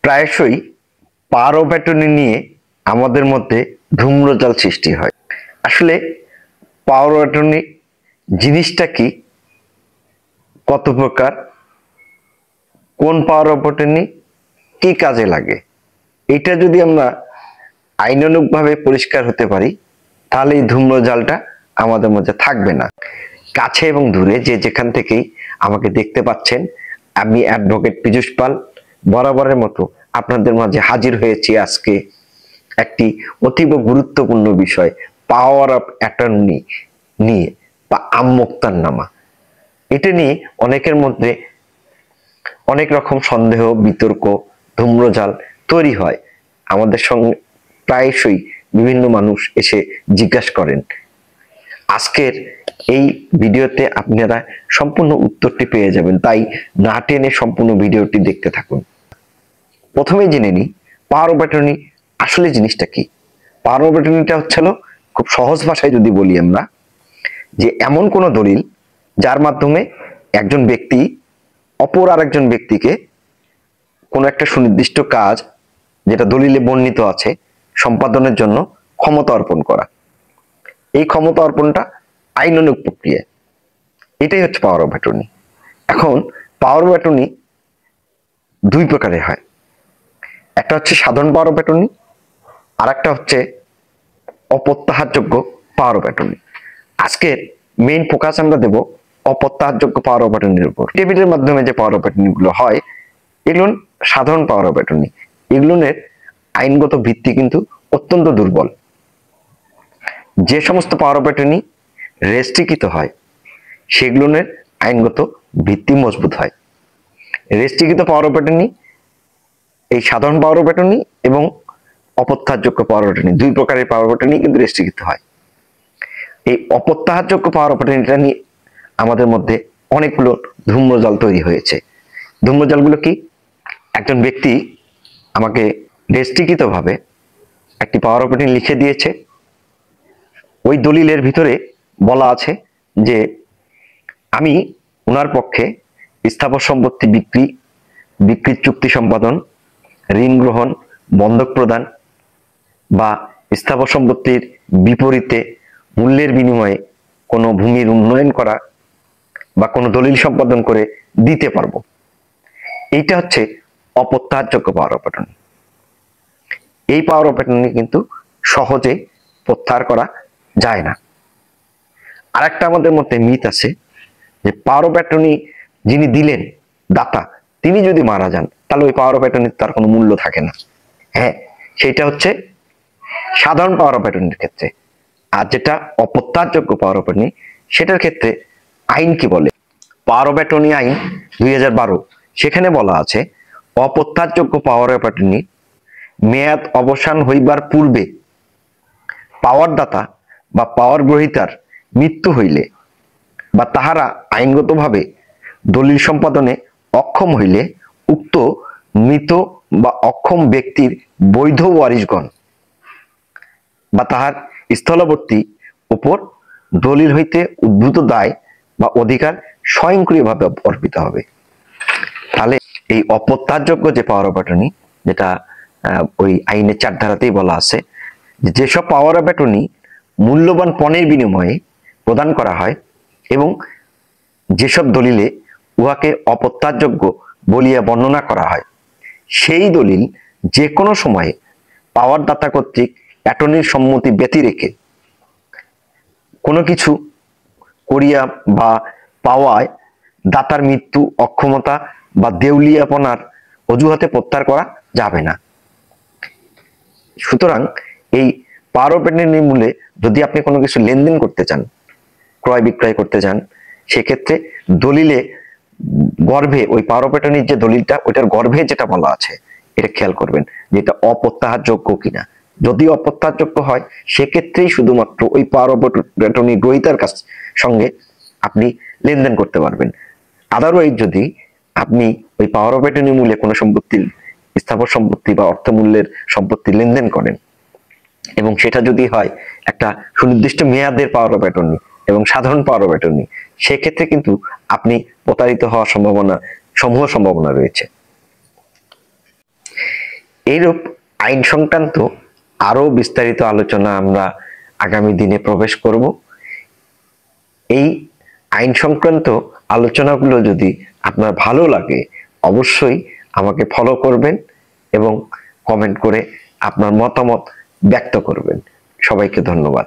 প্রায়শই power of attorney নিয়ে আমাদের মধ্যে ধূম্রজাল সৃষ্টি হয়। আসলে পাওয়ার অফ অ্যাটর্নি জিনিসটা কি, কত প্রকার, কোন পাওয়ার অফ অ্যাটর্নি কি কাজে লাগে, এটা যদি আমরা আইনানুগভাবে পরিষ্কার হতে পারি তাহলে এই ধূম্রজালটা আমাদের মধ্যে থাকবে না। কাছে এবং দূরে যে যেখান থেকেই আমাকে দেখতে পাচ্ছেন, আমি অ্যাডভোকেট পীযূষ পাল বরাবরের মতো আপনাদের মাঝে হাজির হয়েছি আজকে একটি অতীব গুরুত্বপূর্ণ বিষয়, পাওয়ার অফ অ্যাটর্নি নিয়ে বা আমোক্তারনামা। এটা নিয়ে অনেকের মধ্যে অনেক রকম সন্দেহ, বিতর্ক, ধূম্রজাল তৈরি হয়। আমাদের সঙ্গে প্রায়শই বিভিন্ন মানুষ এসে জিজ্ঞাসা করেন। আজকের এই ভিডিওতে আপনারা সম্পূর্ণ উত্তরটি পেয়ে যাবেন, তাই না টেনে সম্পূর্ণ ভিডিওটি দেখতে থাকুন। প্রথমেই জেনে নিই পাওয়ার অফ অ্যাটর্নি আসলে জিনিসটা কি। পাওয়ার অফ অ্যাটর্নিটা হচ্ছিল, খুব সহজ ভাষায় যদি বলি আমরা, যে এমন কোন দলিল যার মাধ্যমে একজন ব্যক্তি অপর আরেকজন ব্যক্তিকে কোনো একটা সুনির্দিষ্ট কাজ যেটা দলিলে বর্ণিত আছে সম্পাদনের জন্য ক্ষমতা অর্পণ করা। এই ক্ষমতা অর্পণটা আইনানুগ প্রক্রিয়া, এটাই হচ্ছে পাওয়ার অফ অ্যাটর্নি। এখন পাওয়ার অফ অ্যাটর্নি দুই প্রকারের হয়, একটা হচ্ছে সাধারণ পাওয়ার অফ অ্যাটর্নি, আর একটা হচ্ছে অপ্রত্যাহারযোগ্য পাওয়ার অফ অ্যাটর্নি। আজকের মেইন ফোকাস আমরা দেব অপ্রত্যাহারযোগ্য পাওয়ার অফ অ্যাটর্নির উপর। টেবিলের মাধ্যমে যে পাওয়ার অফ অ্যাটর্নি গুলো হয় এগুলো সাধারণ পাওয়ার অফ অ্যাটর্নি, এগুলোর আইনগত ভিত্তি কিন্তু অত্যন্ত দুর্বল। যে সমস্ত পাওয়ার অফ অ্যাটর্নি রেস্ট্রিক্ট হয় সেগুলোর আইনগত ভিত্তি মজবুত হয়। রেস্ট্রিক্ট পাওয়ার অফ অ্যাটর্নি, এই সাধারণ পাওয়ার অফ অ্যাটর্নি এবং অপ্রত্যাহারযোগ্য পাওয়ার অফ অ্যাটর্নি, দুই প্রকারের পাওয়ার অফ অ্যাটর্নি কিন্তু রেস্ট্রিক্ট হয়। এই অপ্রত্যাহারযোগ্য পাওয়ার অফ অ্যাটর্নিটা নিয়ে আমাদের মধ্যে অনেকগুলো ধূম্রজাল তৈরি হয়েছে। ধূম্রজালগুলো কি, একজন ব্যক্তি আমাকে রেস্ট্রিক্ট ভাবে একটি পাওয়ার অফ অ্যাটর্নি লিখে দিয়েছে, ওই দলিলের ভিতরে বলা আছে যে আমি ওনার পক্ষে স্থাবর সম্পত্তি বিক্রি, বিক্রির চুক্তি সম্পাদন, ঋণ গ্রহণ, বন্ধক প্রদান বা স্থাবর সম্পত্তির বিপরীতে মূল্যের বিনিময়ে কোনো ভূমির উন্নয়ন করা বা কোনো দলিল সম্পাদন করে দিতে পারবো। এইটা হচ্ছে অপ্রত্যাহারযোগ্য পাওয়ার অফ অ্যাটর্নি। এই পাওয়ার অফ অ্যাটর্নি কিন্তু সহজে প্রত্যাহার করা যায় না। আর একটা আমাদের মধ্যে মিথ আছে যে পাওয়ার অফ অ্যাটর্নি যিনি দিলেন, দাতা, তিনি যদি মারা যান তাহলে ওই পাওয়ার অফ অ্যাটর্নির তার কোনো মূল্য থাকে না। হ্যাঁ, সেটা হচ্ছে সাধারণ পাওয়ার অফ অ্যাটর্নির ক্ষেত্রে। আর যেটা অপ্রত্যাহারযোগ্য পাওয়ার অফ অ্যাটর্নি, সেটার ক্ষেত্রে আইন কি বলে, পাওয়ার অফ অ্যাটর্নি আইন 2012, সেখানে বলা আছে অপ্রত্যাহারযোগ্য পাওয়ার অফ অ্যাটর্নি মেয়াদ অবসান হইবার পূর্বে পাওয়ার দাতা বা পাওয়ার গ্রহীতার মৃত্যু হইলে বা তাহারা আইনগতভাবে দলিল সম্পাদনে অক্ষম হইলে উক্ত মৃত বা অক্ষম ব্যক্তির বৈধ ওয়ারিশগণ বা তাহার স্থলবর্তী উপর দলিল হইতে উদ্ভূত দায় বা অধিকার স্বয়ংক্রিয়ভাবে অর্পিত হবে। তাহলে এই অপ্রত্যাহারযোগ্য যে পাওয়ার অফ অ্যাটর্নি, যেটা ওই আইনের 4 ধারাতেই বলা আছে, যেসব পাওয়ার অফ অ্যাটর্নি মূল্যবান পণের বিনিময়ে প্রদান করা হয় এবং যেসব দলিলে উহাকে অপ্রত্যাহারযোগ্য বলিয়া বর্ণনা করা হয়, সেই দলিল যে কোনো সময়ে পাওয়ার দাতা কর্তৃক অ্যাটর্নির সম্মতি ব্যতি রেখে কোনো কিছু করিয়া বা পাওয়ায় দাতার মৃত্যু, অক্ষমতা বা দেউলিয়াপনার অজুহাতে প্রত্যাহার করা যাবে না। সুতরাং এই পাওয়ার অফ অ্যাটর্নির মূলে যদি আপনি কোনো কিছু লেনদেন করতে চান, ক্রয় বিক্রয় করতে চান, সেক্ষেত্রে দলিলে গর্ভে ওই পাওয়ার অফ অ্যাটর্নির যে দলিলটা, ওইটার গর্ভে যেটা বলা আছে এটা খেয়াল করবেন যে এটা অপ্রত্যাহারযোগ্য কিনা। যদি অপ্রত্যাহারযোগ্য হয় সেক্ষেত্রেই শুধুমাত্র ওই পাওয়ার অফ অ্যাটর্নি গ্রহীতার কাছ সঙ্গে আপনি লেনদেন করতে পারবেন। আদারওয়াইজ যদি আপনি ওই পাওয়ার অফ অ্যাটর্নি মূলে কোনো সম্পত্তি, স্থাবর সম্পত্তি বা অর্থমূল্যের সম্পত্তি লেনদেন করেন এবং সেটা যদি হয় একটা সুনির্দিষ্ট মেয়াদের পাওয়ার অফ অ্যাটর্নি এবং সাধারণ পাওয়ার অফ অ্যাটর্নি, সেক্ষেত্রে কিন্তু আপনি প্রতারিত হওয়ার সম্ভাবনা রয়েছে। এইরূপ আইন সংক্রান্ত আরো বিস্তারিত আলোচনা আমরা আগামী দিনে প্রবেশ করব। এই আইন সংক্রান্ত আলোচনাগুলো যদি আপনার ভালো লাগে অবশ্যই আমাকে ফলো করবেন এবং কমেন্ট করে আপনার মতামত ব্যক্ত করবেন। সবাইকে ধন্যবাদ।